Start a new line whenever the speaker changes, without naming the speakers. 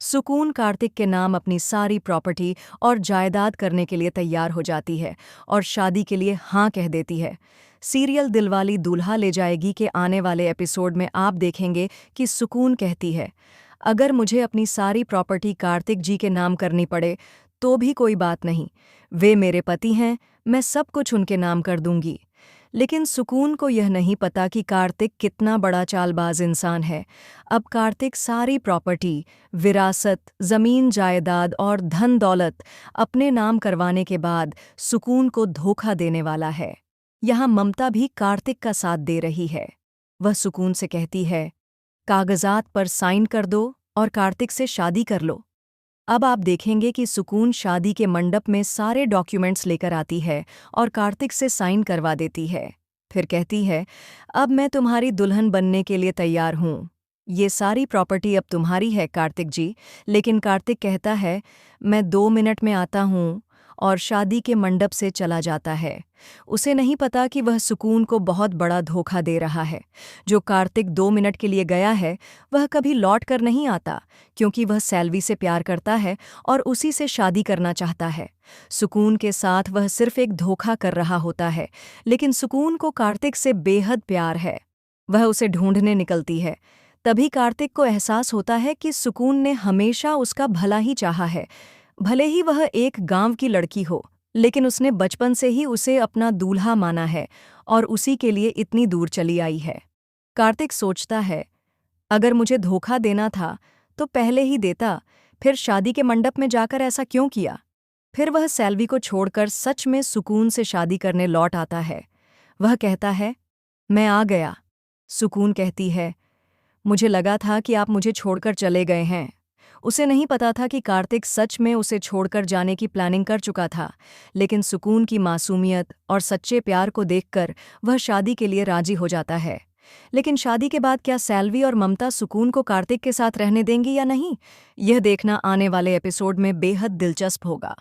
सुकून कार्तिक के नाम अपनी सारी प्रॉपर्टी और जायदाद करने के लिए तैयार हो जाती है और शादी के लिए हाँ कह देती है। सीरियल दिलवाली दूल्हा ले जाएगी के आने वाले एपिसोड में आप देखेंगे कि सुकून कहती है, अगर मुझे अपनी सारी प्रॉपर्टी कार्तिक जी के नाम करनी पड़े तो भी कोई बात नहीं, वे मेरे पति हैं, मैं सब कुछ उनके नाम कर दूंगी। लेकिन सुकून को यह नहीं पता कि कार्तिक कितना बड़ा चालबाज इंसान है। अब कार्तिक सारी प्रॉपर्टी, विरासत, जमीन जायदाद और धन दौलत अपने नाम करवाने के बाद सुकून को धोखा देने वाला है। यहाँ ममता भी कार्तिक का साथ दे रही है। वह सुकून से कहती है, कागजात पर साइन कर दो और कार्तिक से शादी कर लो। अब आप देखेंगे कि सुकून शादी के मंडप में सारे डॉक्यूमेंट्स लेकर आती है और कार्तिक से साइन करवा देती है। फिर कहती है, अब मैं तुम्हारी दुल्हन बनने के लिए तैयार हूँ, ये सारी प्रॉपर्टी अब तुम्हारी है कार्तिक जी। लेकिन कार्तिक कहता है, मैं 2 मिनट में आता हूँ, और शादी के मंडप से चला जाता है। उसे नहीं पता कि वह सुकून को बहुत बड़ा धोखा दे रहा है। जो कार्तिक 2 मिनट के लिए गया है वह कभी लौट कर नहीं आता, क्योंकि वह सैल्वी से प्यार करता है और उसी से शादी करना चाहता है। सुकून के साथ वह सिर्फ एक धोखा कर रहा होता है, लेकिन सुकून को कार्तिक से बेहद प्यार है। वह उसे ढूंढने निकलती है। तभी कार्तिक को एहसास होता है कि सुकून ने हमेशा उसका भला ही चाहा है। भले ही वह एक गांव की लड़की हो, लेकिन उसने बचपन से ही उसे अपना दूल्हा माना है और उसी के लिए इतनी दूर चली आई है। कार्तिक सोचता है, अगर मुझे धोखा देना था तो पहले ही देता, फिर शादी के मंडप में जाकर ऐसा क्यों किया। फिर वह सैल्वी को छोड़कर सच में सुकून से शादी करने लौट आता है। वह कहता है, मैं आ गया। सुकून कहती है, मुझे लगा था कि आप मुझे छोड़कर चले गए हैं। उसे नहीं पता था कि कार्तिक सच में उसे छोड़कर जाने की प्लानिंग कर चुका था, लेकिन सुकून की मासूमियत और सच्चे प्यार को देखकर वह शादी के लिए राजी हो जाता है। लेकिन शादी के बाद क्या सैल्वी और ममता सुकून को कार्तिक के साथ रहने देंगी या नहीं, यह देखना आने वाले एपिसोड में बेहद दिलचस्प होगा।